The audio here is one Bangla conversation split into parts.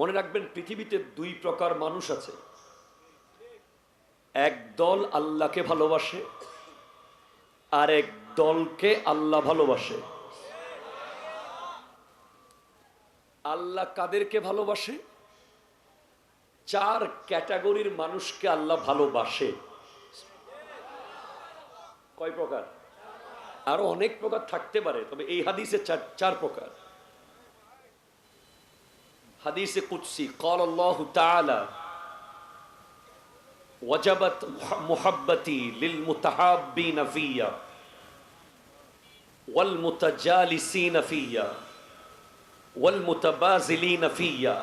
মনে রাখবেন, পৃথিবীতে দুই প্রকার মানুষ আছে। এক দল আল্লাহকে ভালোবাসে, আর এক দলকে আল্লাহ ভালোবাসে। আল্লাহ কাদেরকে ভালোবাসে? চার ক্যাটাগরির মানুষকে আল্লাহ ভালোবাসে। কয় প্রকার? আরো অনেক প্রকার থাকতে পারে, তবে এই হাদিসে চার প্রকার। হাদিসে কুদসি قال الله تعالى وجبت محبتي للمتحابين فيا والمتجالسين فيا والمتبازلين فيا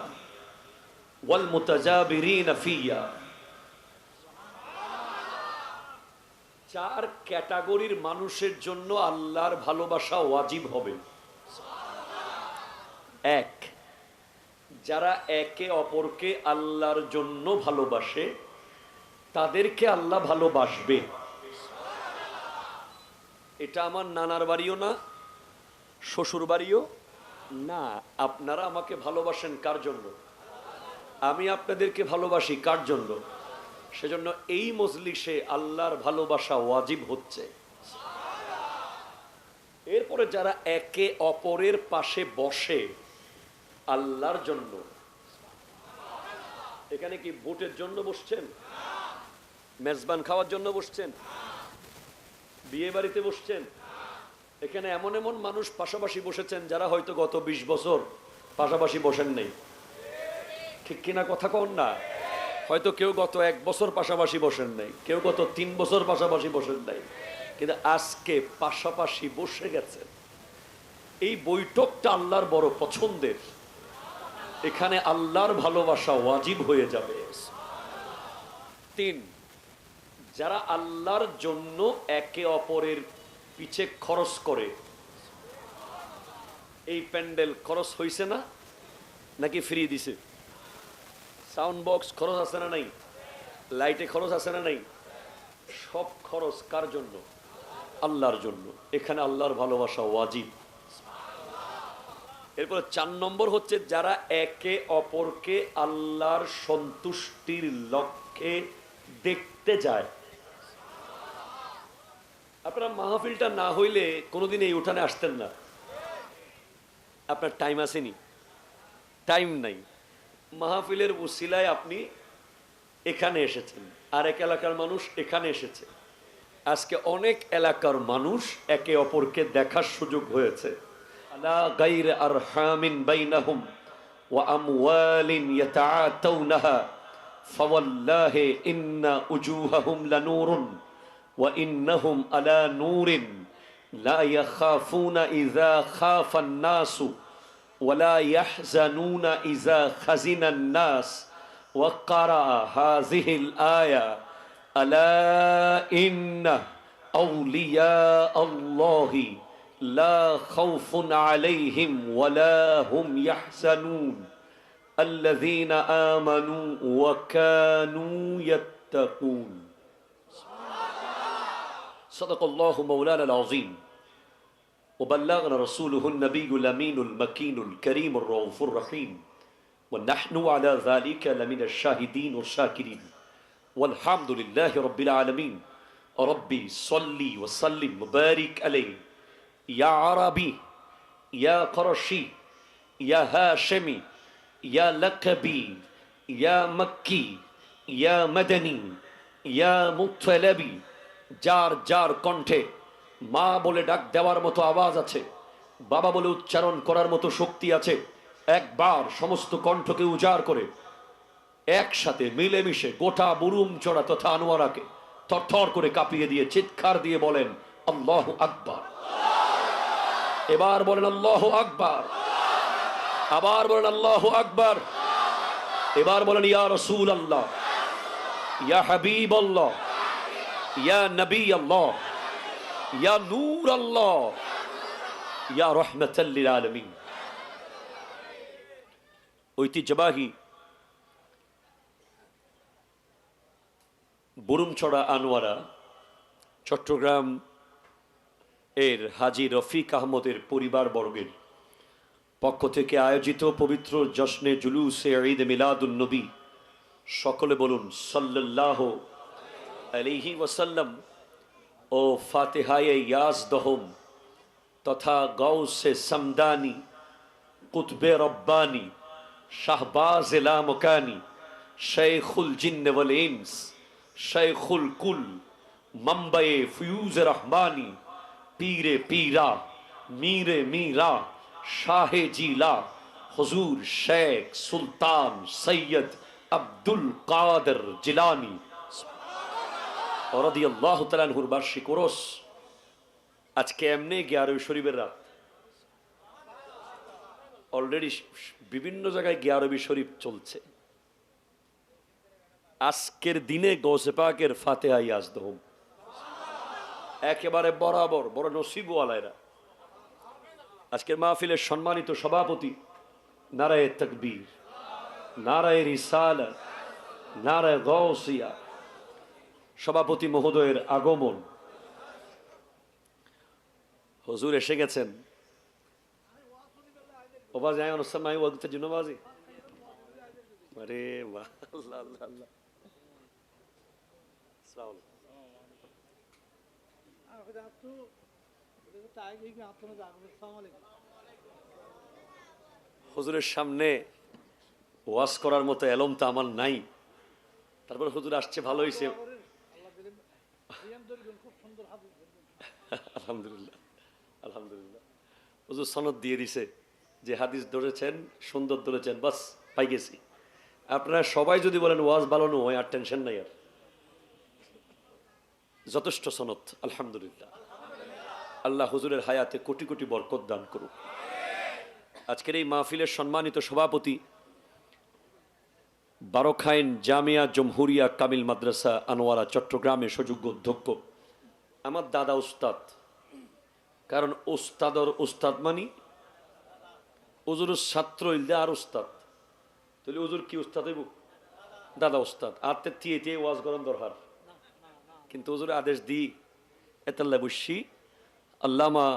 والمتجابرين فيا। চার ক্যাটাগরির মানুষের জন্য আল্লাহর ভালোবাসা ওয়াজিব হবে। এক, যারা একে অপরকে আল্লাহর জন্য ভালোবাসে তাদেরকে আল্লাহ ভালোবাসবে। এটা আমার নানার বাড়িও না, শ্বশুর বাড়িও না। আপনারা আমাকে ভালোবাসেন কার জন্য? আমি আপনাদেরকে ভালোবাসি কার জন্য? সেজন্য এই মজলিসে আল্লাহর ভালোবাসা ওয়াজিব হচ্ছে। এরপরে যারা একে অপরের পাশে বসে আল্লাহর জন্য, এখানে কি ভোটের জন্য বসছেন? মেজবান খাওয়ার জন্য বসছেন? বিয়ে বাড়িতে বসছেন? এখানে এমন এমন মানুষ পাশাপাশি বসেছেন যারা হয়তো গত 20 বছর পাশাপাশি বসেন নাই। ঠিক কিনা কথা কন না? হয়তো কেউ গত 1 বছর পাশাপাশি বসেন নাই, কেউ গত 3 বছর পাশাপাশি বসেন নাই, কিন্তু আজকে পাশাপাশি বসে গেছেন। এই বৈঠকটা আল্লাহর বড় পছন্দের। এখানে আল্লাহর ভালোবাসা ওয়াজিব হয়ে যাবে। 3, যারা আল্লাহর জন্য একে অপরের পিছে খরচ করে। এই প্যান্ডেল খরচ হইছে না নাকি ফ্রি দিছে? সাউন্ড বক্স খরচ আছে না নাই? লাইটে খরচ আছে না নাই? সব খরচ কার জন্য? আল্লাহর জন্য। এখানে আল্লাহর ভালোবাসা ওয়াজিব। এরপরে 4 নম্বর হচ্ছে যারা একে অপরকে আল্লাহর সন্তুষ্টির লক্ষ্যে দেখতে যায়। আপনারা মাহফিলটা না হইলে কোনোদিন এই উঠানে আসতেন না। আপনার টাইম আসেনি, টাইম নাই। মাহফিলের উসিলায় আপনি এখানে এসেছেন, আর এক এলাকার মানুষ এখানে এসেছে। আজকে অনেক এলাকার মানুষ একে অপরকে দেখার সুযোগ হয়েছে। আলা গায়র আরহামিন বাইনাহুম ওয়া আমওয়ালিন ইয়াতাআতাউনাহা ফাওয়াল্লাহি ইন্না উজুহাহুম লানুরুন ওয়া ইন্নাহুম আলা নূরিন লা ইয়াখাফুনা ইযা খাফান নাসু ওয়ালা ইয়াহজানুনা ইযা খাজিনান নাস ওয়া ক্বারা হাযিহিল আয়া আলা ইন্না আউলিয়া আল্লাহি লা খাউফুন আলাইহিম ওয়ালা হুম ইয়াহজানুন আল্লাযীনা আমানু ওয়া কানু ইয়াত্তাকুন। সাদাকাল্লাহু মাওলানাল আযীম وبلغنا رسوله النبي الأمين المكين الكريم الرؤوف الرحيم ونحن على ذلك لمن الشاهدين والشاكرين والحمد لله رب العالمين ربي صلي وسلم وبارك عليه يا عربي يا قرشي يا هاشمي يا لقبي يا مكي يا مدني يا مطلبي جار جار কণ্ঠে মা বলে ডাক দেওয়ার মতো আওয়াজ আছে, বাবা বলে উচ্চারণ করার মতো শক্তি আছে, একবার সমস্ত কণ্ঠকে উজাড় করে একসাথে মিলেমিশে গোটা বুরুম চড়া তথা আনোয়ারাকে থরথর করে কাঁপিয়ে দিয়ে চিৎকার দিয়ে বলেন আল্লাহু আকবার। এবার বলেন আল্লাহু আকবার, আবার বলেন আল্লাহু আকবার। এবার বলেন ইয়া রাসূলুল্লাহ, ইয়া হাবিবাল্লাহ, ইয়া নবী আল্লাহ, ইয়া নূর আল্লাহ, ইয়া রাহমাতাল লিল আলামিন। ঐতিহ্যবাহী বুরুমছড়া আনোয়ারা চট্টগ্রাম এর হাজী রফিক আহমদের পরিবারবর্গের পক্ষ থেকে আয়োজিত পবিত্র জশ্নে জুলুসে ঈদ মিলাদুন নবী, সকলে বলুন সাল্লাল্লাহু আলাইহি ওয়াসাল্লাম। ও ফাতিহায়ে ইয়াজদহম তথা গাউসে সামদানি, কুতবে রব্বানি, শাহবাজ লামকানি, শেখুল জিন্ন ওয়াল ইনস, শেখুল কুল, মম্বায়ে ফিউজ রহমানি, পীরে পীরা, মীরে মীরা, শাহে জিলা, হুজুর শেখ সুলতান সৈয়দ আব্দুল কাদের জিলানি রাদিয়াল্লাহু তাআলা আনহুর বার্ষিক উরুস। আজকে এমনি 11 শরীফের রাত। অলরেডি বিভিন্ন জায়গায় 11 শরীফ চলছে। আজকের দিনে গৌসে পাকের ফাতিহা ইয়াজদহম একেবারে বরাবর, বড় নসিবওয়ালারা। আজকের মাহফিলের সম্মানিত সভাপতি, নারায়ে তাকবীর, নারায়ে রিসালাত, নারায়ে গাউসিয়া, সভাপতি মহোদয়ের আগমন। হুজুর এসে গেছেন। ওবাজে আয় অনুষ্ঠান নাই ওয়াগতে জন্য বাজি। আরে বাহ, আল্লাহ আল্লাহ আল্লাহ। আসসালামু আলাইকুম। হুজুরের সামনে ওয়াজ করার মতো এলম তো আমার নাই, তারপরে হুজুর আসছে, ভালো হয়েছে। আলহামদুলিল্লাহ আলহামদুলিল্লাহ। হুজুর সনদ দিয়ে দিছে যে হাদিস ধরেছেন, সুন্দর ধরেছেন, বাস পাই গেছি। আপনারা সবাই যদি বলেন ওয়াজ ভালো নয়, আর টেনশন নাই, আর যথেষ্ট সনদ। আলহামদুলিল্লাহ। আল্লাহ হুজুরের হায়াতে কোটি কোটি বরকত দান করুক। আজকের এই মাহফিলের সম্মানিত সভাপতি, বারখাইন জামিয়া জমহুরিয়া কামিল মাদ্রাসা আনোয়ারা চট্টগ্রামের সুযোগ্য অধ্যক্ষ আমার দাদা উস্তাদ। কারণ উস্তাদর উস্তাদ মানি হুজুরের ছাত্র ইলদে আর উস্তাদ, তাহলে হুজুর কি উস্তাদ হইব? দাদা উস্তাদ। আর তে ওয়াজ করার দরকার, কিন্তু হুজুর আদেশ দিই এতাল্লা বসি আল্লামা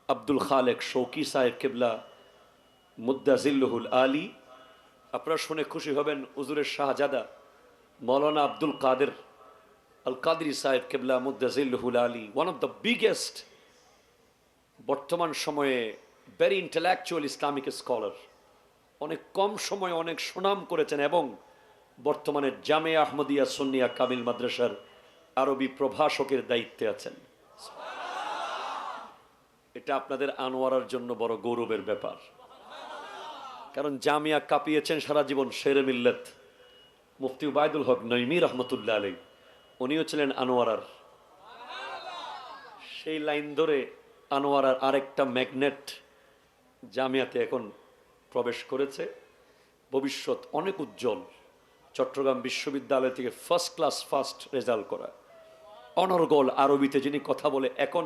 আব্দুল খালেক শৌকি সাহেব কেবলা মুদ্দাজিল্লুহুল আলী, আপনারা শুনে খুশি হবেন, হুজুরের শাহজাদা মৌলানা আব্দুল কাদের আল কাদরি সাহেব কেবলা মুদ্দাজিল্লুহুল আলী, ওয়ান অফ দ্য বিগেস্ট বর্তমান সময়ে ভেরি ইন্টেলেকচুয়াল ইসলামিক স্কলার, অনেক কম সময়ে অনেক সুনাম করেছেন এবং বর্তমানে জামে আহমদিয়া সুন্নিয়া কামিল মাদ্রাসার আরবি প্রভাষকের দায়িত্বে আছেন। এটা আপনাদের আনোয়ারার জন্য বড় গৌরবের ব্যাপার, কারণ জামিয়া কাঁপিয়েছেন সারা জীবন শেরে মিল্লাত মুফতি উবাইদুল হক নঈমী রহমতুল্লাহ আলাইহি, উনিও ছিলেন আনোয়ারার। সেই লাইন ধরে আনোয়ারার আরেকটা ম্যাগনেট জামিয়াতে এখন প্রবেশ করেছে, ভবিষ্যৎ অনেক উজ্জ্বল। চট্টগ্রাম বিশ্ববিদ্যালয় থেকে ফার্স্ট রেজাল্ট করা, অনর্গল আরবিতে যিনি কথা বলে, এখন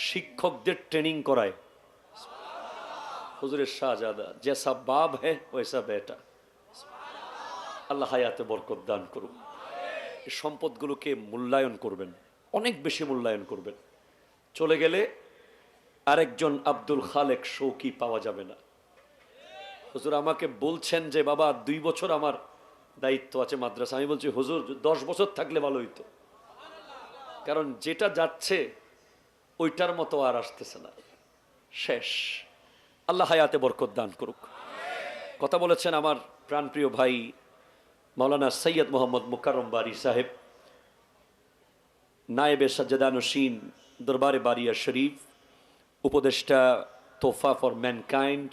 শিক্ষকদের ট্রেনিং করায়। হুজুরের শাহজাদা, জেসা বাপ হ্যাঁ ওয়েসা বেটা। আল্লাহ হায়াতে বরকত দান করুন। এই সম্পদগুলোকে মূল্যায়ন করবেন, অনেক বেশি মূল্যায়ন করবেন। চলে গেলে আরেকজন আব্দুল খালেক শৌকি পাওয়া যাবে না। হুজুর আমাকে বলছেন যে বাবা 2 বছর আমার দায়িত্ব আছে মাদ্রাসা। আমি বলছি হুজুর 10 বছর থাকলে ভালো হইতো, কারণ যেটা যাচ্ছে ওইটার মতো আর আসতেছে না, শেষ। আল্লাহ হায়াতে বরকত দান করুক। কথা বলেছেন আমার প্রাণপ্রিয় ভাই মাওলানা সৈয়দ মোহাম্মদ মুকাররম বারি সাহেব, নায়েবে সাজ্জাদানশীন দরবারে বারিয়া শরীফ, উপদেষ্টা তোফা ফর ম্যানকাইন্ড।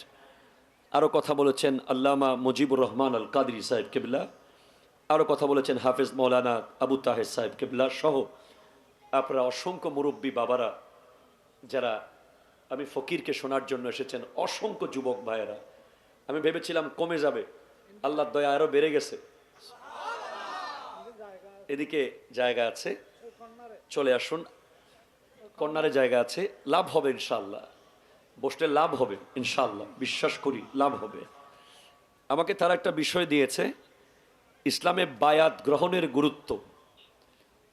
আরও কথা বলেছেন আল্লামা মুজিবুর রহমান আল কাদরি সাহেব কেবলা, আরও কথা বলেছেন হাফেজ মৌলানা আবু তাহের সাহেব কেবলা সহ আপনারা অসংখ্য মুরব্বী বাবারা, যারা আমি ফকিরকে শোনার জন্য এসেছেন, অসংখ্য যুবক ভাইয়েরা। আমি ভেবেছিলাম কমে যাবে, আল্লাহর দয়া আরও বেড়ে গেছে। এদিকে জায়গা আছে, চলে আসুন। কর্নারে জায়গা আছে, লাভ হবে ইনশাআল্লাহ, বসলে লাভ হবে ইনশাআল্লাহ, বিশ্বাস করি লাভ হবে। আমাকে তারা একটা বিষয় দিয়েছে, ইসলামে বায়াত গ্রহণের গুরুত্ব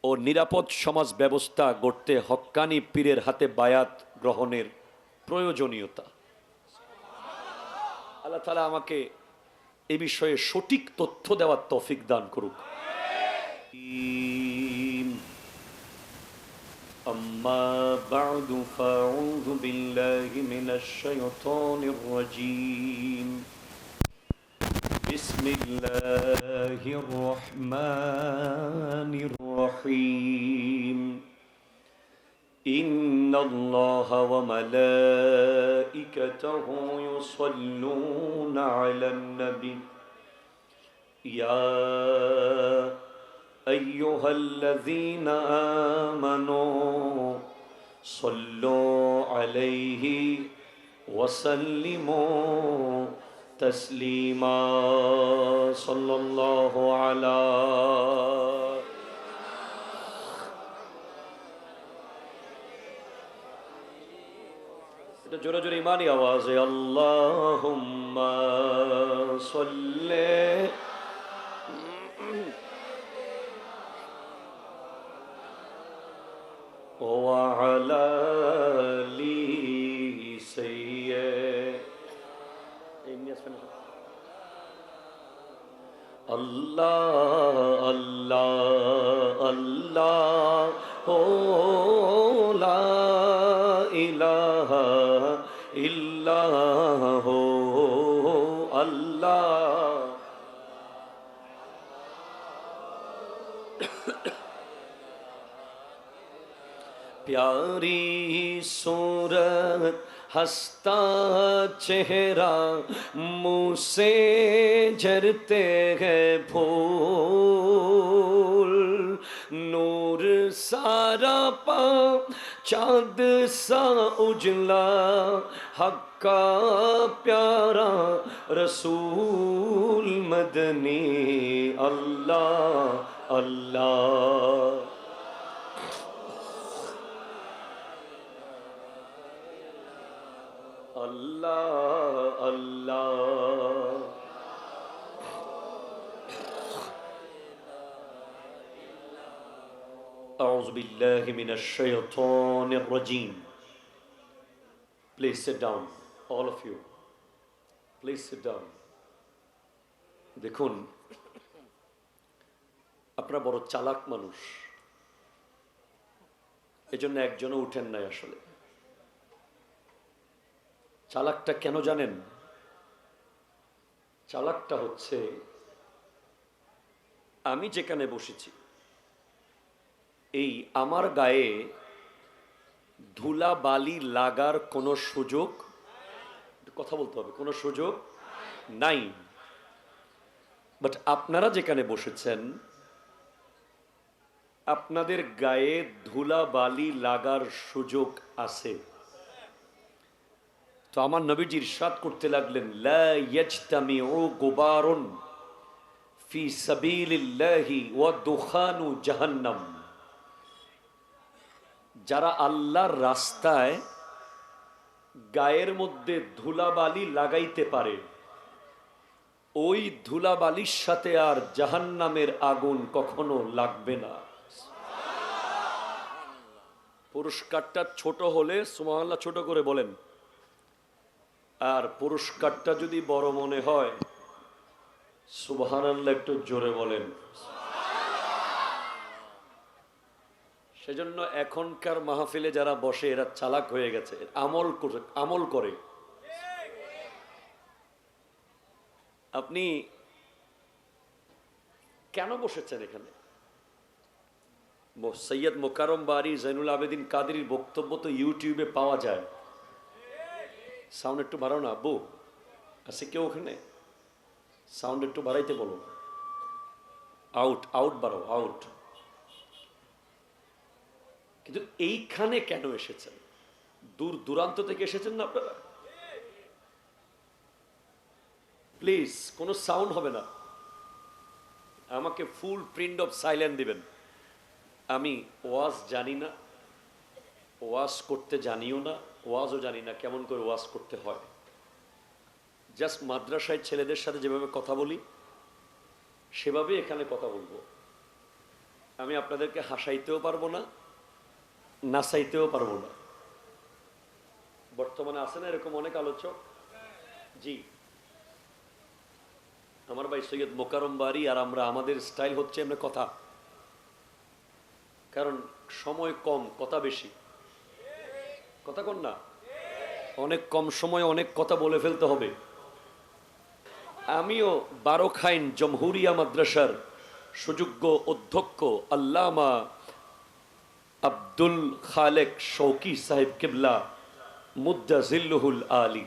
ও নিরাপদ সমাজ ব্যবস্থা গড়তে হক্কানি পীরের হাতে বায়াত গ্রহণের প্রয়োজনীয়তা। আল্লাহ তাআলা আমাকে এই বিষয়ে সঠিক তথ্য দেওয়ার তৌফিক দান করুক। আম্মা বা'দু ফাউযু বিল্লাহি মিনাশ শাইতানির রাজীম। বিসমিল্লাহির রহমানির রহিম। ইন্নাল্লাহা ওয়া মালাইকাতাহু ইউসাল্লুনা আলান নবী ইয়া আইয়ুহাল্লাযীনা আমানু সাল্লু আলাইহি ওয়া সাল্লিমু তাসলিমা। সাল্লাল্লাহু আলা এটা জোরে জোরে ইমানি আওয়াজে আল্লাহুম্মা সাল্লি ওয়া আলা আলি সাইয়্যিদিনা আল্লাহ আল্লাহ আল্লাহ ও লা ইলাহা ইল্লাল্লাহ আল্লাহ। प्यारी सूरत हंसता चेहरा मुँह से झरते हैं फूल नूर सारा पा चाँद सा उजला हक्का प्यारा रसूल मदनी अल्लाह अल्लाह। अल्लाह अल्लाह। أعوذ بالله من الشيطان الرجيم. Please sit down, all of you. Please sit down. দেখুন, আপনারা বড় চালাক মানুষ, এজন্য একজনও উঠেন নাই। আসলে চালাকটা কেন জানেন? চালাকটা হচ্ছে আমি যেখানে বসেছি এই আমার গায়ে ধুলা বালি লাগার কোনো সুযোগ, কথা বলতে হবে, কোনো সুযোগ নাই। বাট আপনারা যেখানে বসেছেন আপনাদের গায়ে ধুলা বালি লাগার সুযোগ আছে। তো আমার নবীজি ইরশাদ করতে লাগলেন, লা ইয়াজতামিউ গুবারুন ফি সাবিলিল্লাহি ওয়া দুখানু জাহান্নাম। যারা আল্লাহর রাস্তায় গায়ের মধ্যে ধুলাবালি লাগাইতে পারে ওই ধুলাবালির সাথে আর জাহান্নামের আগুন কখনো লাগবে না। পুরস্কারটা ছোট হলে সুবহানাল্লাহ ছোট করে বলেন, আর পুরস্কারটা যদি বড় মনে হয় সুবহানাল্লাহ একটু জোরে বলেন। সেজন্য এখনকার মাহফিলে যারা বসে এরা চালাক হয়ে গেছে, আমল করে। আপনি কেন বসেছেন এখানে? সৈয়দ মোকাররম বারী জৈনুল আবেদিন কাদেরীর বক্তব্য তো ইউটিউবে পাওয়া যায়। সাউন্ড একটু বাড়াও না আব্বু, আছে কেউ ওখানে? সাউন্ড একটু বাড়াইতে বলো। আউট আউট বাড়াও, আউট। কিন্তু এইখানে কেন এসেছেন? দূর দূরান্ত থেকে এসেছেন না আপনারা? প্লিজ কোনো সাউন্ড হবে না, আমাকে ফুল প্রিন্ট অফ সাইলেন্ট দিবেন। আমি ওয়াজ জানি না, ওয়াজ করতে জানিও না, ওয়াজও জানি না কেমন করে ওয়াজ করতে হয়। জাস্ট মাদ্রাসায় ছেলেদের সাথে যেভাবে কথা বলি সেভাবে এখানে কথা বলবো। আমি আপনাদেরকে হাসাইতেও পারবো না, নাচাইতেও পারবো না। বর্তমানে আছে না এরকম অনেক আলোচক? জি, আমার ভাই সৈয়দ মোকারম বাড়ি, আর আমরা আমাদের স্টাইল হচ্ছে এমনি কথা, কারণ সময় কম কথা বেশি। কথা কন না, অনেক কম সময় অনেক কথা বলে ফেলতে হবে। আমিও বারোখাইন জমহুরিয়া মাদ্রাসার সুযোগ্য অধ্যক্ষ আল্লামা আব্দুল খালেক শৌকি সাহেব কিবলা মুদ্দাজিল্লুহুল আলী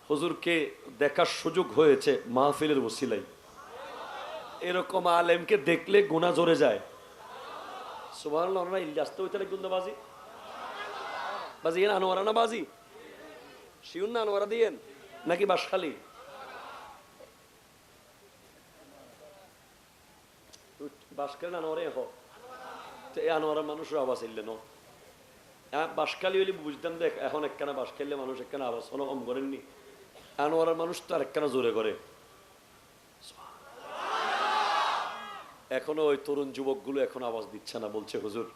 হুজুরকে দেখার সুযোগ হয়েছে মাহফিলের ওসিলাই। এরকম আলেমকে দেখলে গুনাহ জোরে যায়। সুবহানাল্লাহ। আমরা ইল্লাস্তে হইতে গুন্দাবাজি বাজি আনোয়ারা না বাজি শিউন না আনোয়ারা দিয়েন নাকি বাসখালী? বাসখালী না আনোয়ারে হ তো এই আনোয়ারা মানুষের আওয়াজ ইল্লে ন বাসখালী হইলে বুঝতাম দেখ, এখন একখানা বাস খেললে মানুষ একখানা আওয়াজ কোনো কম করেননি। আনোয়ারার মানুষ তো আর একখানা জোরে করে। এখনো ওই তরুণ যুবকগুলো এখন আওয়াজ দিচ্ছে না, বলছে হুজুর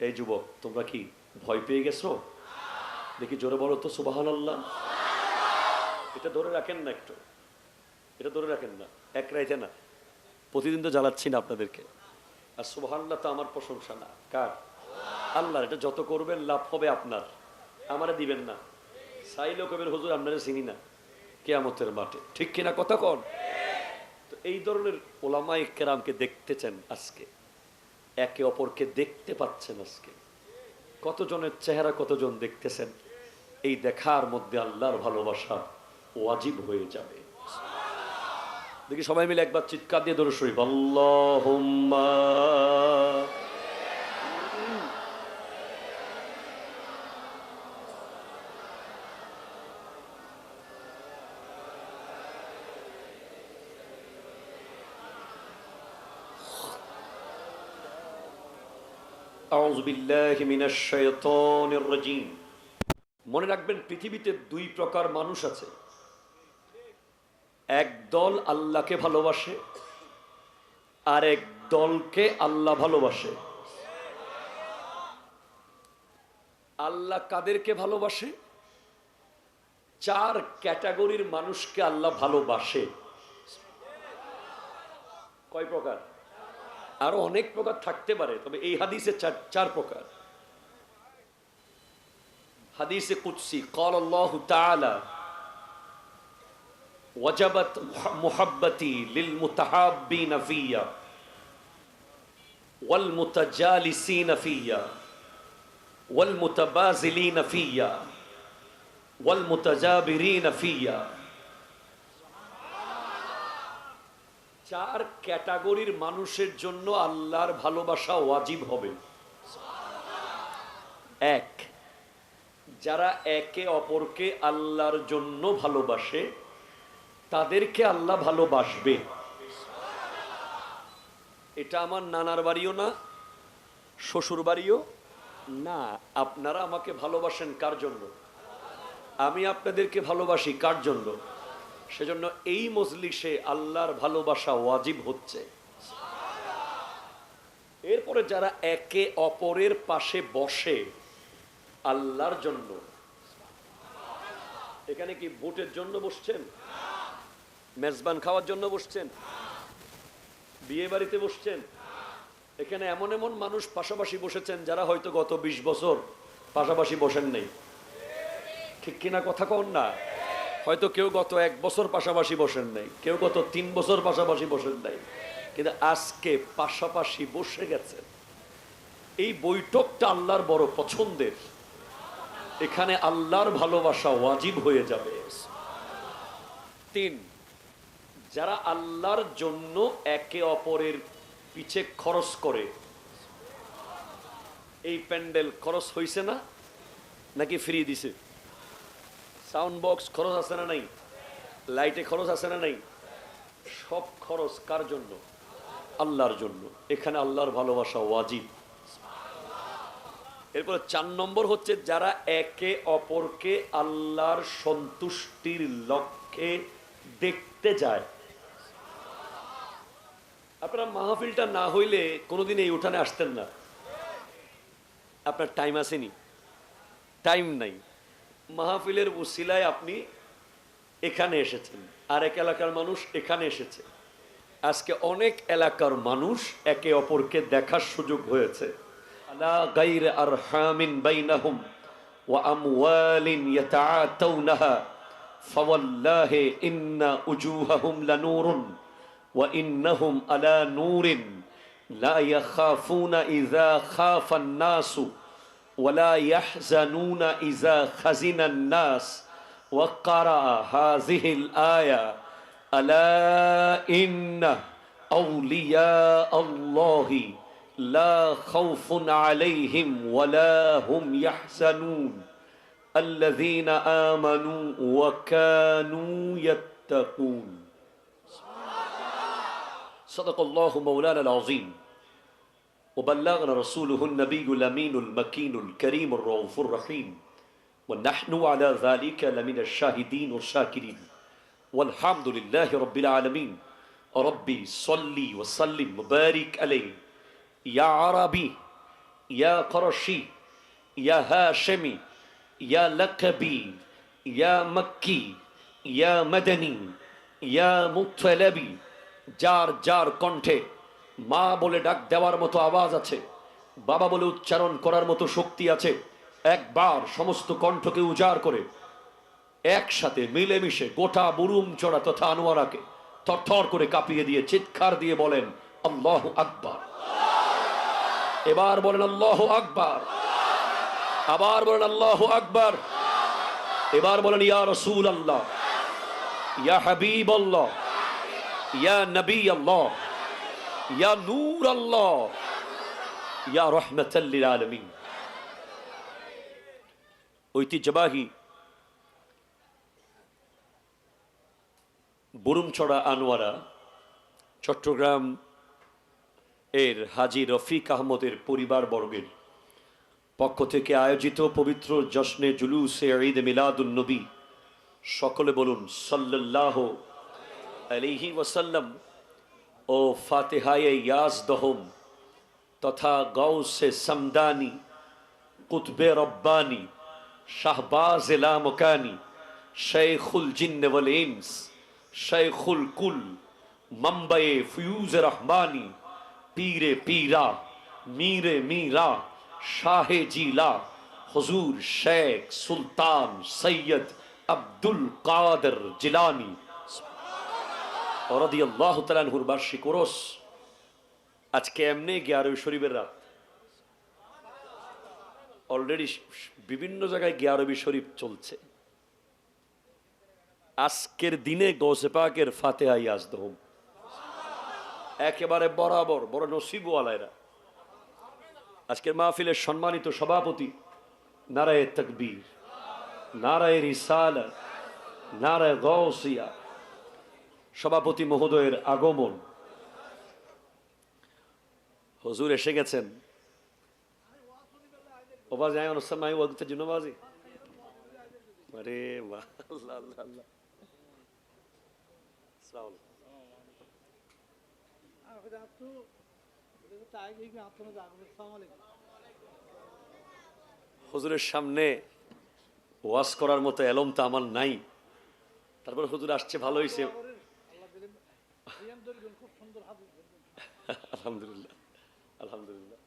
এই যুবক তোমরা কি ভয় পেয়ে গেছো? দেখি জোরে বলো তো সুবহানাল্লাহ। এটা ধরে রাখেন না, একটু এটা ধরে রাখেন না, এক রাইতে না, প্রতিদিন তো জ্বালাচ্ছি না আপনাদেরকে। আর সুবহানাল্লাহ তো আমার প্রশংসা না, কার? আল্লাহর। এটা যত করবেন লাভ হবে আপনার, আমারে দিবেন না। চাইলেও কবের হুজুর আপনারা চিনি না কিয়ামতের মাঠে, ঠিক কিনা কথা কন? তো এই ধরনের ওলামায়ে কেরামকে দেখতেছেন আজকে, একে অপরকে দেখতে পাচ্ছেন আজকে, কতজনের চেহারা কতজন দেখতেছেন। এই দেখার মধ্যে আল্লাহর ভালোবাসা ওয়াজিব হয়ে যাবে। দেখি সবাই মিলে একবার চিৎকার দিয়ে দরুদ শরীফ আল্লাহুম্মা। আউযু বিল্লাহি মিনাশ শাইতানির রাজীম। মনে রাখবেন পৃথিবীতে দুই প্রকার মানুষ আছে। এক দল আল্লাহকে ভালোবাসে, আর এক দলকে আল্লাহ ভালোবাসে। আল্লাহ কাদেরকে ভালোবাসে? চার ক্যাটাগরির মানুষকে আল্লাহ ভালোবাসে। কয় প্রকার? আরো অনেক প্রকার থাকতে পারে, তবে এই হাদিসে চার প্রকার। হাদিসে কুদসি قال الله تعالى وجبت محبتي للمتحابين فيا والمتجالسين فيا والمتبازلين فيا والمتجابرين فيا। চার ক্যাটাগরির মানুষের জন্য আল্লাহর ভালোবাসা ওয়াজিব হবে। এক, যারা একে অপরকে আল্লাহর জন্য ভালোবাসে তাদেরকে আল্লাহ ভালোবাসবে। এটা আমার নানার বাড়িও না, শ্বশুর বাড়িও না। আপনারা আমাকে ভালোবাসেন কার জন্য? আমি আপনাদেরকে ভালোবাসি কার জন্য? সেজন্য এই মজলিসে আল্লাহর ভালোবাসা ওয়াজিব হচ্ছে। এরপরে যারা একে অপরের পাশে বসে আল্লাহর জন্য, এখানে কি ভোটের জন্য বসছেন? মেজবান খাওয়ার জন্য বসছেন? বিয়ে বাড়িতে বসছেন? এখানে এমন এমন মানুষ পাশাপাশি বসেছেন যারা হয়তো গত 20 বছর পাশাপাশি বসেন নাই, ঠিক কিনা কথা কন না? হয়তো কেউ গত 1 বছর পাশাপাশি বসেন নাই, কেউ গত 3 বছর পাশাপাশি বসেন নাই, কিন্তু আজকে পাশাপাশি বসে গেছেন। এই বৈঠকটা আল্লাহর বড় পছন্দের। এখানে আল্লাহর ভালোবাসা ওয়াজিব হয়ে যাবে। 3, যারা আল্লাহর জন্য একে অপরের পিছে খরচ করে। এই প্যান্ডেল খরচ হইছে না নাকি ফ্রি দিছে? সাউন্ড বক্স খরচ আছে না নাই? লাইটে খরচ আছে না নাই? সব খরচ কার জন্য? আল্লাহর জন্য। এখানে আল্লাহর ভালোবাসা ওয়াজিব। এরপরে 4 নম্বর হচ্ছে যারা একে অপরকে আল্লাহর সন্তুষ্টির লক্ষ্যে দেখতে যায়। আপনারা মাহফিলটা না হইলে কোনোদিন এই উঠানে আসতেন না। আপনার টাইম আসেনি, টাইম নাই। মাহফিলের উসিলায় আপনি এখানে এসেছেন, আরেক এলাকার মানুষ এখানে এসেছে। আজকে অনেক এলাকার মানুষ একে অপরকে দেখার সুযোগ হয়েছে। আলা গায়রি আরহামিন বাইনাহুম ওয়া আমওয়ালিন ইয়াতাআতাউনাহা ফাওয়াল্লাহি ইন্না উজুহাহুম লানুরুন ওয়া ইন্নাহুম আলা নূরিন লা ইয়াখাফুনা ইযা খাফান নাসু ওয়া লা ইয়াহজানুনা ইযা খাজিনান নাস ওয়া ক্বারা হাযিহিল আয়া আলা ইন্না আউলিয়া আল্লাহি লা খাউফুন আলাইহিম ওয়া লা হুম ইয়াহজানুন আল্লাযীনা আমানু ওয়া কানু ইয়াত্তাকুন। সাদাকাল্লাহু মাওলানা আল-আযীম ওয়া বাল্লাগনা রাসূলুহুন নাবিয়্যুল আমিনুল মাকিনুল কারীমুর রাউফুর রহিম ওয়া নাহনু আলা যালিকা লামিনাশ শাহিদিন ওয়াশ শাকিরিন ওয়ালহামদুলিল্লাহি রাব্বিল আলামিন। রব্বি সাল্লি ওয়া সাল্লিম ওয়া বারিক আলাইহি ইয়া আরাবি ইয়া কুরশি ইয়া হাশিমি ইয়া লাকবি ইয়া মক্কি ইয়া মাদানী ইয়া মুত্তালাবি। যার যার কণ্ঠে মা বলে ডাক দেওয়ার মতো আওয়াজ আছে, বাবা বলে উচ্চারণ করার মতো শক্তি আছে, একবার সমস্ত কণ্ঠকে উজাড় করে একসাথে মিলেমিশে গোটা বুরুম চড়া তথা আনোয়ারাকে থরথর করে কাঁপিয়ে দিয়ে চিৎকার দিয়ে বলেন আল্লাহু আকবার। এবার বলেন আল্লাহু আকবার, আবার বলেন আল্লাহু আকবার। এবার বলেন ইয়া রাসূলুল্লাহ, ইয়া হাবিবাল্লাহ, ইয়া নবী আল্লাহ, ইয়া নূর আল্লাহ, ইয়া রাহমাতাল লিল আলামিন। ঐতিহ্যবাহী বুরুমছড়া আনোয়ারা চট্টগ্রাম এর হাজী রফিক আহমদের পরিবারবর্গের পক্ষ থেকে আয়োজিত পবিত্র জশ্নে জুলুসে ঈদ মিলাদুন নবী, সকলে বলুন সাল্লাল্লাহু আলাইহি ওয়াসাল্লাম ও ফাতিহায়ে ইয়াজদহুম তথা গাউসে সামদানি কুতবে রব্বানি শাহবাজ লামকানি শেখুল জিন্ন ওয়াল ইনস শেখুল কুল মাম্বায়ে ফিউজ রহমানি পীরে পীরা মীরে মীরা শাহে জিলা হুজুর শেখ সুলতান সৈয়দ আব্দুল কাদের জিলানি রাদিয়াল্লাহু তাআলা আনহুর বার্ষিক ওরস। আজকে এমনি 11 শরীফের রাত, অলরেডি বিভিন্ন জায়গায় 11 শরীফ চলছে। আজকের দিনে গৌসে পাকের ফাতিহা ইয়াজদহুম একেবারে বরাবর বড় নসিবওয়ালারা। আজকের মাহফিলের সম্মানিত সভাপতি, নারায়ে তাকবীর, নারায়ে রিসালাত, নারায়ে গাউসিয়া, সভাপতি মহোদয়ের আগমন। হুজুর এসে গেছেন। ওবাজ আয় অনুসমাই ওয়াক্তের জন্য বাজি। আরে বাহ, আল্লাহ আল্লাহ আল্লাহ। আসসালামু আলাইকুম। হুজুরের সামনে ওয়াজ করার মতো এলম তো আমার নাই, তারপর হুজুর আসছে, ভালো হয়েছে। আলহামদুলিল্লাহ আলহামদুলিল্লাহ।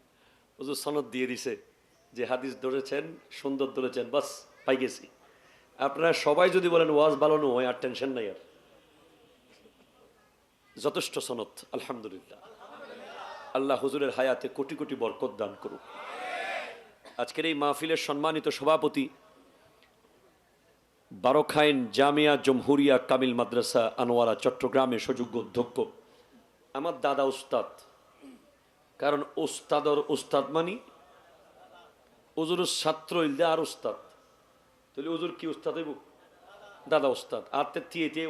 হুজুর সনদ দিয়ে দিছে যে হাদিস ধরেছেন, সুন্দর ধরেছেন, বাস পাই গেছি। আপনারা সবাই যদি বলেন ওয়াজ ভালো নয়, আর টেনশন নাই, আর যথেষ্ট সনদ। আলহামদুলিল্লাহ। আল্লাহ হুজুরের হায়াতে কোটি কোটি বরকত দান করুক। আজকের এই মাহফিলের সম্মানিত সভাপতি, বারখাইন জামিয়া জমহুরিয়া কামিল মাদ্রাসা আনোয়ারা চট্টগ্রামের সুযোগ্য অধ্যক্ষ আমার দাদা উস্তাদ। কারণ উস্তাদর উস্তাদ মানি হুজুরের ছাত্র ইলদে আর উস্তাদ, তাহলে হুজুর কি উস্তাদ হইব? দাদা উস্তাদ। আর তে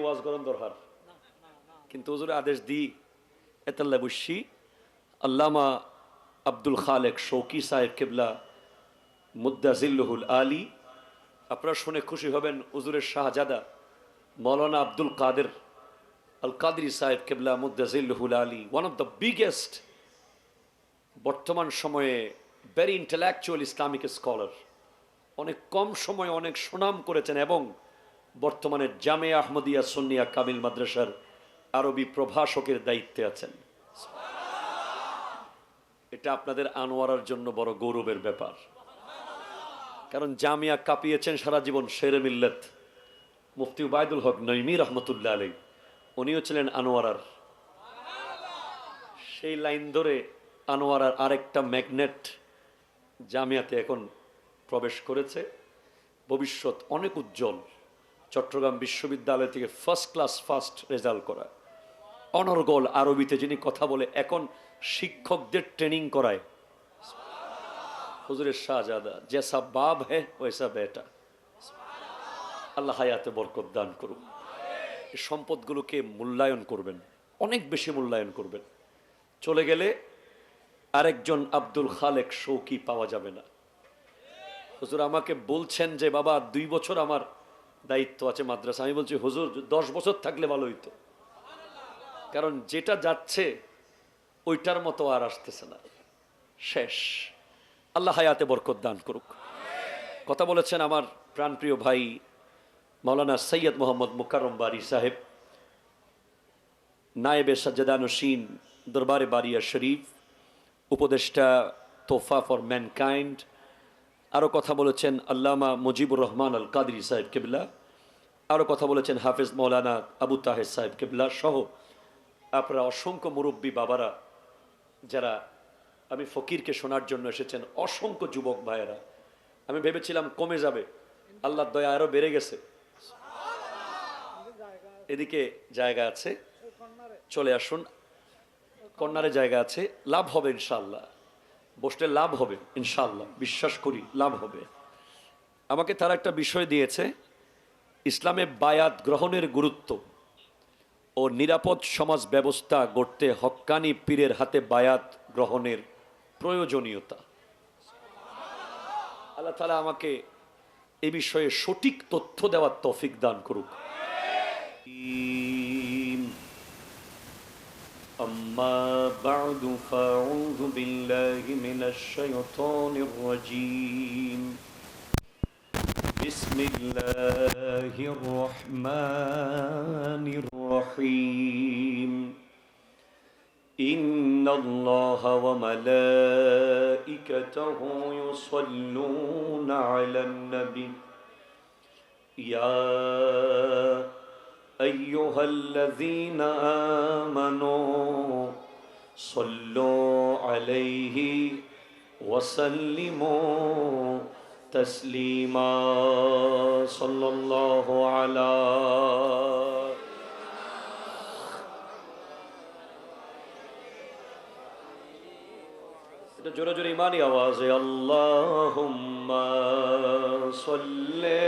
ওয়াজ গরম দরকার, কিন্তু হুজুরের আদেশ দিই এতাল্লা বসি আল্লামা আব্দুল খালেক শৌকি সাহেব কেবলা মুদ্দাজিল্লুহুল আলী, আপনারা শুনে খুশি হবেন, হুজুরের শাহজাদা মৌলানা আব্দুল কাদের আল কাদরি সাহেব কেবলা মুদ্দাজিল্লুহুল আলী, ওয়ান অফ দ্য বিগেস্ট বর্তমান সময়ে ভেরি ইন্টেলেকচুয়াল ইসলামিক স্কলার, অনেক কম সময়ে অনেক সুনাম করেছেন এবং বর্তমানে জামিয়া আহমদিয়া সুন্নিয়া কামিল মাদ্রাসার আরবি প্রভাষকের দায়িত্বে আছেন। এটা আপনাদের আনোয়ারার জন্য বড় গৌরবের ব্যাপার, কারণ জামিয়া কাঁপিয়েছেন সারা জীবন শেরে মিল্লাত মুফতি উবাইদুল হক নঈমী রহমতুল্লাহ আলাইহি, উনিও ছিলেন আনোয়ারার। সেই লাইন ধরে আনোয়ারার আরেকটা ম্যাগনেট জামিয়াতে এখন প্রবেশ করেছে, ভবিষ্যৎ অনেক উজ্জ্বল। চট্টগ্রাম বিশ্ববিদ্যালয় থেকে ফার্স্ট ক্লাস ফার্স্ট রেজাল্ট করা, অনর্গল আরবিতে যিনি কথা বলে, এখন শিক্ষকদের ট্রেনিং করায়। হুজুরের শাহজাদা, জেসা বাপ হ্যাঁ ওয়েসা বেটা। আল্লাহ হায়াতে বরকত দান করুন। এই সম্পদগুলোকে মূল্যায়ন করবেন, অনেক বেশি মূল্যায়ন করবেন। চলে গেলে আরেকজন আব্দুল খালেক শৌকি পাওয়া যাবে না। হুজুর আমাকে বলছেন যে বাবা 2 বছর আমার দায়িত্ব আছে মাদ্রাসা। আমি বলছি হুজুর 10 বছর থাকলে ভালো হইতো, কারণ যেটা যাচ্ছে ওইটার মতো আর আসতেছে না, শেষ। আল্লাহ হায়াতে বরকত দান করুক। কথা বলেছেন আমার প্রাণপ্রিয় ভাই মাওলানা সৈয়দ মোহাম্মদ মুকাররম বারী সাহেব, নায়েবে সাজ্জাদানশীন দরবারে বারিয়া শরীফ, উপদেষ্টা তোফা ফর ম্যানকাইন্ড। আরও কথা বলেছেন আল্লামা মুজিবুর রহমান আল কাদরি সাহেব কেবলা, আরও কথা বলেছেন হাফেজ মৌলানা আবু তাহের সাহেব কেবলা সহ আপনারা অসংখ্য মুরব্বী বাবারা, যারা আমি ফকিরকে শোনার জন্য এসেছেন, অসংখ্য যুবক ভাইয়েরা। আমি ভেবেছিলাম কমে যাবে, আল্লাহর দয়া আরও বেড়ে গেছে। এদিকে জায়গা আছে, চলে আসুন। কর্নারে জায়গা আছে, লাভ হবে ইনশাআল্লাহ, বসলে লাভ হবে ইনশাআল্লাহ, বিশ্বাস করি লাভ হবে। আমাকে তারা একটা বিষয় দিয়েছে, ইসলামে বায়াত গ্রহণের গুরুত্ব ও নিরাপদ সমাজ ব্যবস্থা গড়তে হক্কানি পীরের হাতে বায়াত গ্রহণের প্রয়োজনীয়তা। আল্লাহ তাআলা আমাকে এ বিষয়ে সঠিক তথ্য দেওয়ার তৌফিক দান করুক। আম্মা বা'দু ফাউযু বিল্লাহি মিনাশ শাইতানির রাজীম। বিসমিল্লাহির রহমানির রহিম। ইন্নাল্লাহা ওয়া মালাইকাতাহু ইউসাল্লুনা আলান নবী ইয়া আইয়ুহাল্লাযীনা আমানু সাল্লু আলাইহি ওয়া সাল্লিমু তাসলিমা। সাল্লাল্লাহু আলা জোরে জোরে ইমানি আওয়াজে আল্লাহুম্মা সাল্লি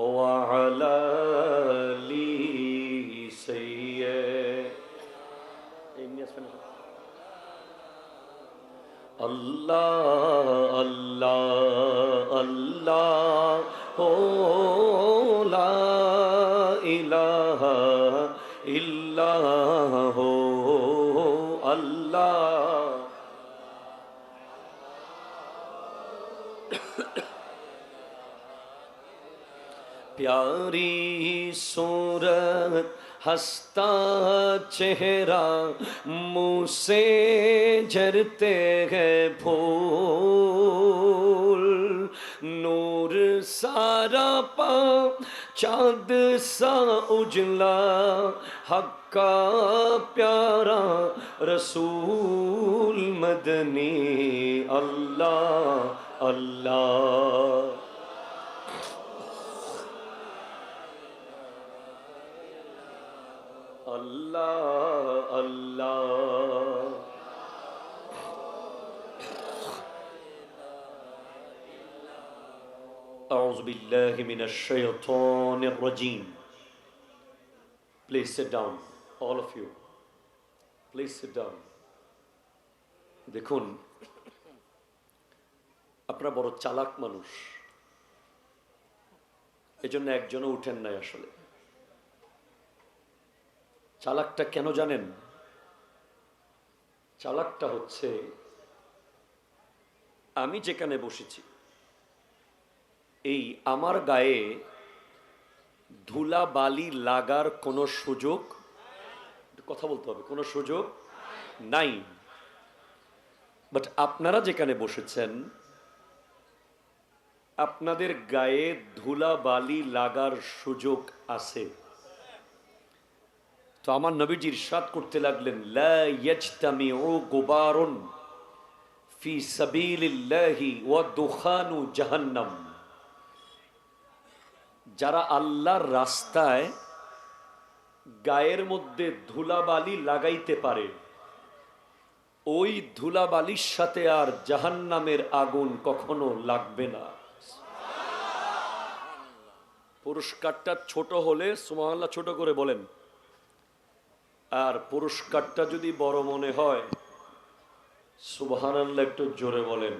ওয়া আলা আলি সাইয়্যিদিনা আল্লাহ আল্লাহ আল্লাহ ও লা ইলাহা ইল্লাল্লাহ আল্লাহ। प्यारी सूरत हंसता चेहरा मुँह से झरते हैं फूल, नूर सारा पा चाँद सा उजला हक का प्यारा रसूल मदनी अल्लाह अल्लाह। अल्लाह अल्लाह। أعوذ بالله من الشيطان الرجيم. Please sit down, all of you. Please sit down. দেখুন, আপনারা বড় চালাক মানুষ, এজন্য একজনও উঠেন নাই। আসলে চালাকটা কেন জানেন? চালাকটা হচ্ছে আমি যেখানে বসেছি এই আমার গায়ে ধুলা বালি লাগার কোনো সুযোগ, কথা বলতে হবে, কোনো সুযোগ নাই। বাট আপনারা যেখানে বসেছেন আপনাদের গায়ে ধুলা বালি লাগার সুযোগ আছে। তো আমার নবীজি ইরশাদ করতে লাগলেন, লা ইয়াজতামিউ গুবারুন ফি সাবিলিল্লাহি ওয়া দুখানু জাহান্নাম। যারা আল্লাহর রাস্তায় গায়ের মধ্যে ধুলাবালি লাগাইতে পারে, ওই ধুলাবালির সাথে আর জাহান্নামের আগুন কখনো লাগবে না। পুরস্কারটা ছোট হলে সুবহানাল্লাহ ছোট করে বলেন, আর পুরস্কারটা যদি বড় মনে হয় সুবহানাল্লাহ একটু জোরে বলেন।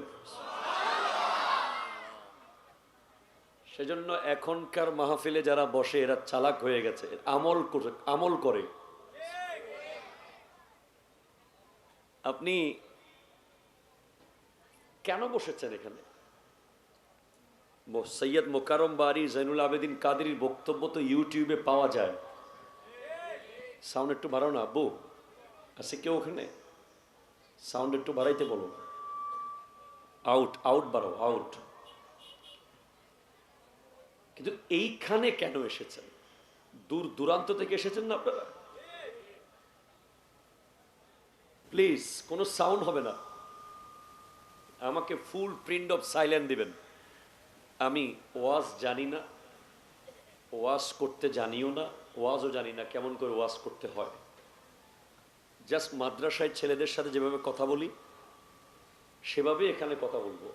সেজন্য এখনকার মাহফিলে যারা বসে এরা চালাক হয়ে গেছে, আমল করে। আপনি কেন বসেছেন এখানে? সৈয়দ মোকারম বারি জৈনুল আবেদিন কাদেরীর বক্তব্য তো ইউটিউবে পাওয়া যায়। সাউন্ড একটু বাড়াও না আব্বু, আছে কেউ ওখানে? সাউন্ড একটু বাড়াইতে বলো। আউট বাড়াও, আউট। কিন্তু এইখানে কেন এসেছেন? দূর দূরান্ত থেকে এসেছেন না আপনারা? প্লিজ কোনো সাউন্ড হবে না, আমাকে ফুল প্রিন্ট অফ সাইলেন্ট দিবেন। আমি ওয়াজ জানি না, ওয়াজ করতে জানিও না, ওয়াজও জানি না কেমন করে ওয়াজ করতে হয়। জাস্ট মাদ্রাসায় ছেলেদের সাথে যেভাবে কথা বলি সেভাবে এখানে কথা বলবো।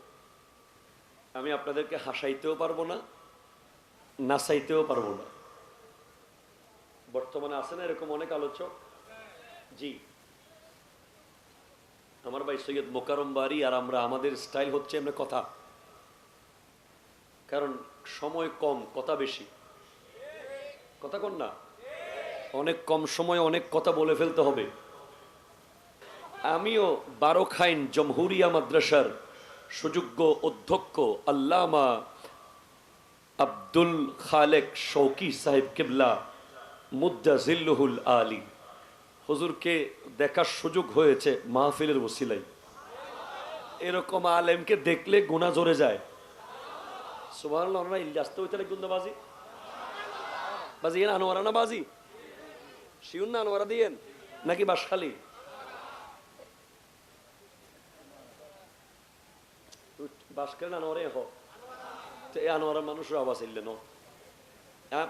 আমি আপনাদেরকে হাসাইতেও পারবো না, নাচাইতেও পারবো না। বর্তমানে আছে না এরকম অনেক আলোচক? জি, আমার ভাই সৈয়দ মোকারম বারি আর আমরা, আমাদের স্টাইল হচ্ছে এমনি কথা, কারণ সময় কম কথা বেশি। কথা কন না, অনেক কম সময় অনেক কথা বলে ফেলতে হবে। আমিও বারোখাইন জমহুরিয়া মাদ্রাসার সুযোগ্য অধ্যক্ষ আল্লামা আব্দুল খালেক শৌকি সাহেব কিবলা মুদ্দাজিল্লুহুল আলী হুজুরকে দেখার সুযোগ হয়েছে মাহফিলের ওসিলায়। এরকম আলেমকে দেখলে গুনাহ জোরে যায়। সুবহানাল্লাহ। আমরা ইল্লাস্ত হইতে গুন্দা বাজি বাজি এন আনোয়ারা না বাজি শিউন না আনোয়ারা দিয়েন নাকি বাসখালী? বাসখালী আনোয়ারে হোক, এই আনোয়ারা মানুষের আওয়াজ ইল্লেন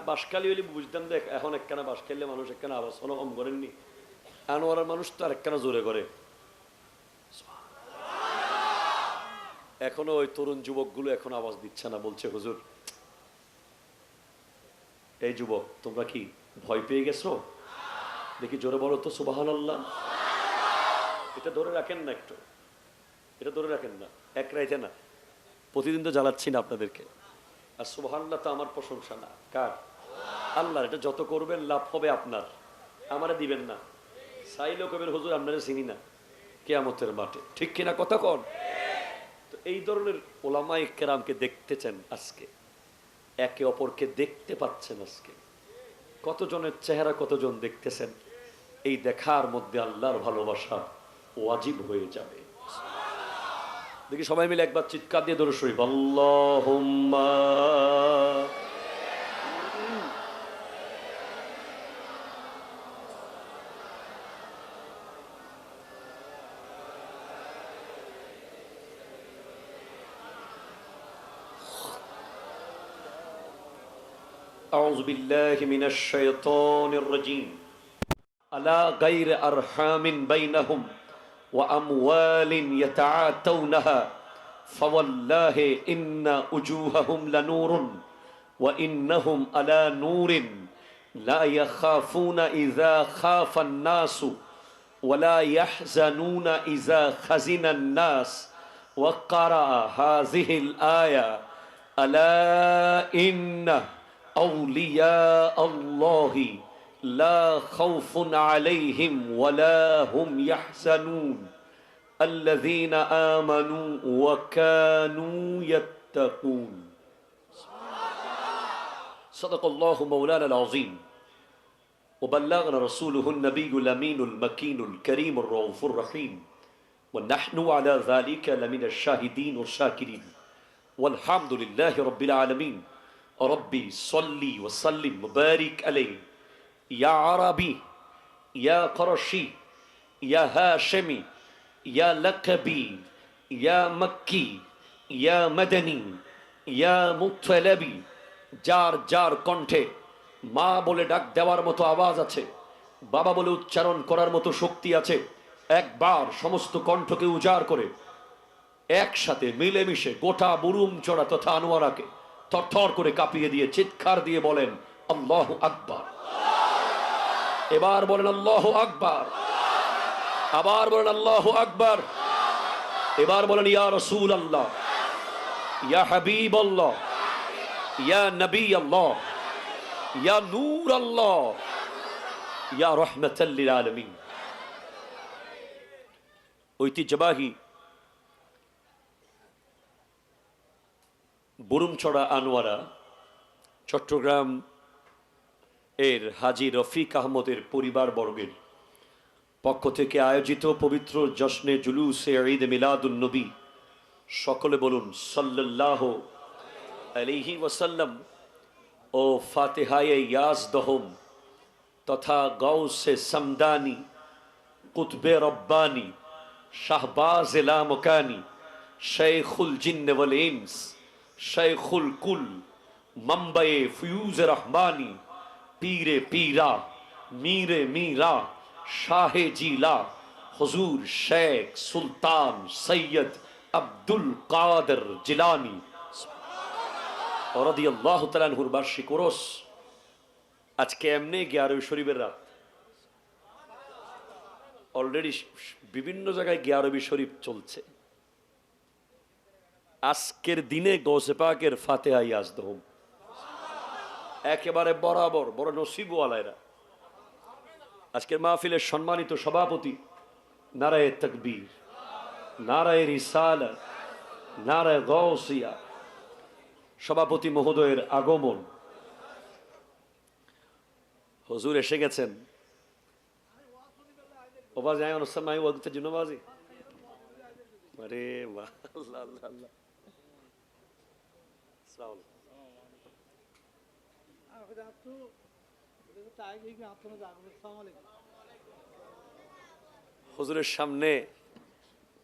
বাসখালী হইলে বুঝতাম দেখ। এখন একখানা বাসখাইলে মানুষ একখানা আওয়াজ কম করেননি, আনোয়ারার মানুষ তো আর একখানা জোরে করে। এখনো ওই তরুণ যুবকগুলো এখন আওয়াজ দিচ্ছে না, বলছে হুজুর এই যুবক তোমরা কি ভয় পেয়ে গেছো? দেখি জোরে বলো তো সুবহানাল্লাহ। এটা ধরে রাখেন না, একটু এটা ধরে রাখেন না, এক রাইতে না, প্রতিদিন তো জ্বালাচ্ছি না আপনাদেরকে। আর সুবহানাল্লাহ তো আমার প্রশংসা না, কার? আল্লাহর। এটা যত করবেন লাভ হবে আপনার, আমারে দিবেন না। চাইলেও কবের হুজুর আপনারা চিনি না কিয়ামতের মাঠে, ঠিক কিনা কথা কন? তো এই ধরনের ওলামায়ে কেরামকে দেখতেছেন আজকে, একে অপরকে দেখতে পাচ্ছেন আজকে। কতজনের চেহারা কতজন দেখতেছেন, এই দেখার মধ্যে আল্লাহর ভালোবাসা ওয়াজিব হয়ে যাবে। দেখি সবাই মিলে একবার চিৎকার দিয়ে দরুদ শরীফ আল্লাহুম্মা। أعوذ بالله من الشيطان الرجيم ألا غير أرحام بينهم وأموال يتعاتونها فوالله إن وجوههم لنور وإنهم على نور لا يخافون إذا خاف الناس ولا يحزنون إذا خزن الناس وقرأ هذه الآية ألا إن أولياء الله لا خوف عليهم ولا هم يحزنون الذين آمنوا وكانوا يتقون صدق الله مولانا العظيم وبلغنا رسوله النبي الأمين المكين الكريم الرؤوف الرحيم ونحن على ذلك لمن الشاهدين والشاكرين والحمد لله رب العالمين ربي صلي وسلم وبارك عليه يا عربي يا قرشي يا هاشمي يا لقبي يا مكي يا مدني يا مطلبي যার যার কণ্ঠে মা বলে ডাক দেওয়ার মতো আওয়াজ আছে, বাবা বলে উচ্চারণ করার মতো শক্তি আছে, একবার সমস্ত কণ্ঠকে উজাড় করে একসাথে মিলেমিশে গোটা বুরুম চড়া তথা আনোয়ারাকে থরথর করে কাঁপিয়ে দিয়ে চিৎকার দিয়ে বলেন আল্লাহু আকবার। এবার বলেন আল্লাহু আকবার, আবার বলেন আল্লাহু আকবার, এবার বলেন ইয়া রাসূল আল্লাহ, ইয়া হাবিব আল্লাহ, ইয়া নবী আল্লাহ, ইয়া নূর আল্লাহ, ইয়া রাহমাতাল লিল আলামিন। ঐতিহ্যবাহী বুরুমচড়া আনোয়ারা চট্টগ্রাম এর হাজী রফিক আহমদের পরিবারবর্গের পক্ষ থেকে আয়োজিত পবিত্র জশ্নে জুলুসে ঈদ মিলাদুন নবী, সকলে বলুন সাল্লাল্লাহু আলাইহি ওয়াসাল্লাম ও ফাতিহায়ে ইয়াজদহম তথা গাউসে সামদানি কুতবে রব্বানি শাহবাজ লামকানি শেখুল জিন্ন ওয়াল ইনস শেখুল কুল মাম্বায়ে ফিউজ রহমানি পীরে পীরা মীরে মীরা শাহে জিলা হুজুর শেখ সুলতান সৈয়দ আব্দুল কাদের জিলানি রাদিয়াল্লাহু তাআলা আনহুর বার্ষিক ওরস। আজকে এমনি 11 শরীফের রাত, অলরেডি বিভিন্ন জায়গায় 11 শরীফ চলছে। আজকের দিনে গৌসে পাকের ফাতিহা ইয়াজদহম একেবারে বরাবর বড় নসিবওয়ালারা। আজকের মাহফিলের সম্মানিত সভাপতি, নারায়ে তাকবীর, নারায়ে রিসালাত, নারায়ে গাউসিয়া, সভাপতি মহোদয়ের আগমন। হুজুর এসে গেছেন। ওবাজি আয় অনুষ্ঠান নাই ওয়াক্তের জন্য বাজি। আরে বাহ, আল্লাহ আল্লাহ আল্লাহ। আসসালামু আলাইকুম। হুজুরের সামনে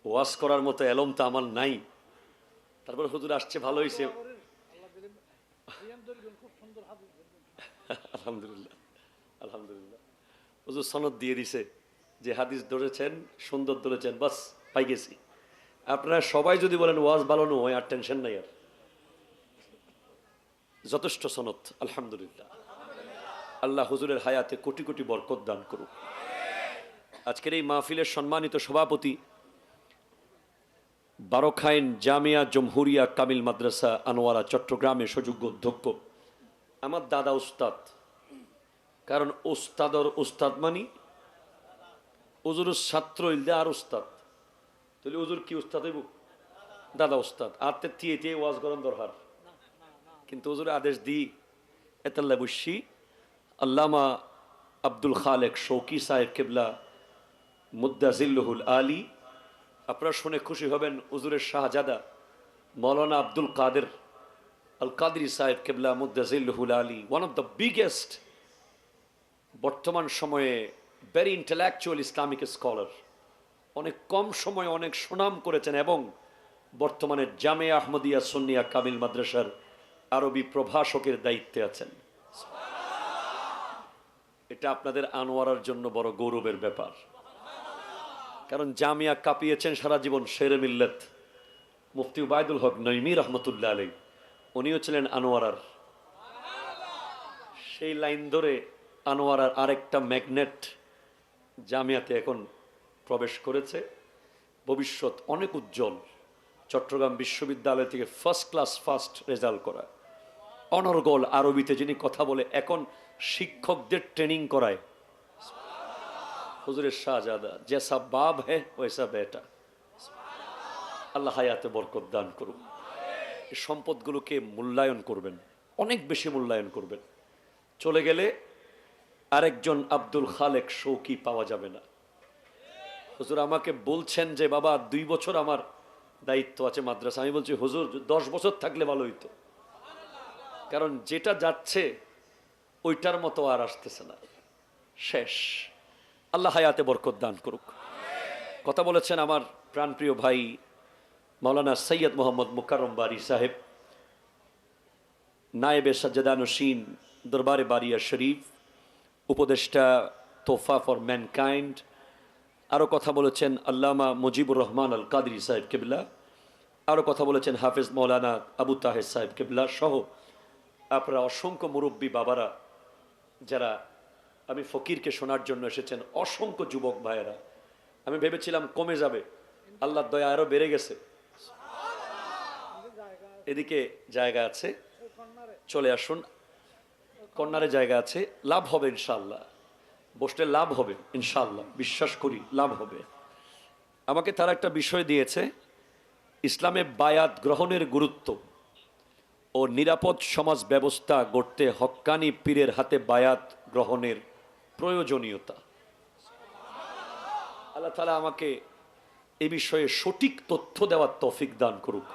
ওয়াজ করার মতো এলম তো আমার নাই, তারপর হুজুর আসছে, ভালো হয়েছে। আলহামদুলিল্লাহ আলহামদুলিল্লাহ। হুজুর সনদ দিয়ে দিছে যে হাদিস ধরেছেন, সুন্দর ধরেছেন, বাস পাই গেছি। আপনারা সবাই যদি বলেন ওয়াজ ভালো নয়, আর টেনশন নাই, আর যথেষ্ট সনদ। আলহামদুলিল্লাহ। আল্লাহ হুজুরের হায়াতে কোটি কোটি বরকত দান করুক। আজকের এই মাহফিলের সম্মানিত সভাপতি, বারখাইন জামিয়া জমহুরিয়া কামিল মাদ্রাসা আনোয়ারা চট্টগ্রামের সুযোগ্য অধ্যক্ষ আমার দাদা উস্তাদ। কারণ উস্তাদর উস্তাদ মানি হুজুরের ছাত্র ইলদে আর উস্তাদ, তাহলে হুজুর কি উস্তাদ হইব? দাদা উস্তাদ। আর তে ওয়াজ গরম দরকার, কিন্তু হুজুর আদেশ দিই এতাল্লা বসি আল্লামা আব্দুল খালেক শৌকি সাহেব কেবলা মুদ্দাজিল্লুহুল আলী, আপনারা শুনে খুশি হবেন, হুজুরের শাহজাদা মৌলানা আব্দুল কাদের আল কাদরি সাহেব কেবলা মুদ্দাজিল্লুহুল আলী, ওয়ান অফ দ্য বিগেস্ট বর্তমান সময়ে ভেরি ইন্টেলেকচুয়াল ইসলামিক স্কলার, অনেক কম সময়ে অনেক সুনাম করেছেন এবং বর্তমানে জামিয়া আহমদিয়া সুন্নিয়া কামিল মাদ্রাসার আরবি প্রভাষকের দায়িত্বে আছেন। এটা আপনাদের আনোয়ারার জন্য বড় গৌরবের ব্যাপার, কারণ জামিয়া কাঁপিয়েছেন সারা জীবন শেরে মিল্লাত মুফতি উবাইদুল হক নঈমী রহমতুল্লাহ আলাইহি, উনিও ছিলেন আনোয়ারার। সেই লাইন ধরে আনোয়ারার আরেকটা ম্যাগনেট জামিয়াতে এখন প্রবেশ করেছে, ভবিষ্যৎ অনেক উজ্জ্বল। চট্টগ্রাম বিশ্ববিদ্যালয় থেকে ফার্স্ট ক্লাস ফার্স্ট রেজাল্ট করা, অনর্গল আরবিতে যিনি কথা বলে, এখন শিক্ষকদের ট্রেনিং করায়। হুজুরের শাহজাদা, জেসা বাপ হ্যাঁ ওয়েসা বেটা। আল্লাহ হায়াতে বরকত দান করুন। এই সম্পদগুলোকে মূল্যায়ন করবেন, অনেক বেশি মূল্যায়ন করবেন। চলে গেলে আরেকজন আব্দুল খালেক শৌকি পাওয়া যাবে না। হুজুর আমাকে বলছেন যে বাবা 2 বছর আমার দায়িত্ব আছে মাদ্রাসা। আমি বলছি হুজুর 10 বছর থাকলে ভালো হইতো, কারণ যেটা যাচ্ছে ওইটার মতো আর আসতেছে না, শেষ। আল্লাহ হায়াতে বরকত দান করুক। কথা বলেছেন আমার প্রাণপ্রিয় ভাই মাওলানা সৈয়দ মোহাম্মদ মুকাররম বারী সাহেব, নায়েবে সাজ্জাদানশীন দরবারে বারিয়া শরীফ, উপদেষ্টা তোফা ফর ম্যানকাইন্ড। আরও কথা বলেছেন আল্লামা মুজিবুর রহমান আল কাদরি সাহেব কেবলা। আরও কথা বলেছেন হাফেজ মৌলানা আবু তাহের সাহেব কেবলা সহ আপনারা অসংখ্য মুরব্বী বাবারা, যারা আমি ফকিরকে শোনার জন্য এসেছেন, অসংখ্য যুবক ভাইয়েরা। আমি ভেবেছিলাম কমে যাবে, আল্লাহর দয়া আরও বেড়ে গেছে। এদিকে জায়গা আছে, চলে আসুন। কর্নারে জায়গা আছে, লাভ হবে ইনশাআল্লাহ, বসলে লাভ হবে ইনশাআল্লাহ, বিশ্বাস করি লাভ হবে। আমাকে তারা একটা বিষয় দিয়েছে, ইসলামে বায়াত গ্রহণের গুরুত্ব ও নিরাপদ সমাজ ব্যবস্থা গড়তে হক্কানি পীরের হাতে বায়াত গ্রহণের প্রয়োজনীয়তা। আল্লাহ তাআলা আমাকে এ বিষয়ে সঠিক তথ্য দেওয়ার তৌফিক দান করুক।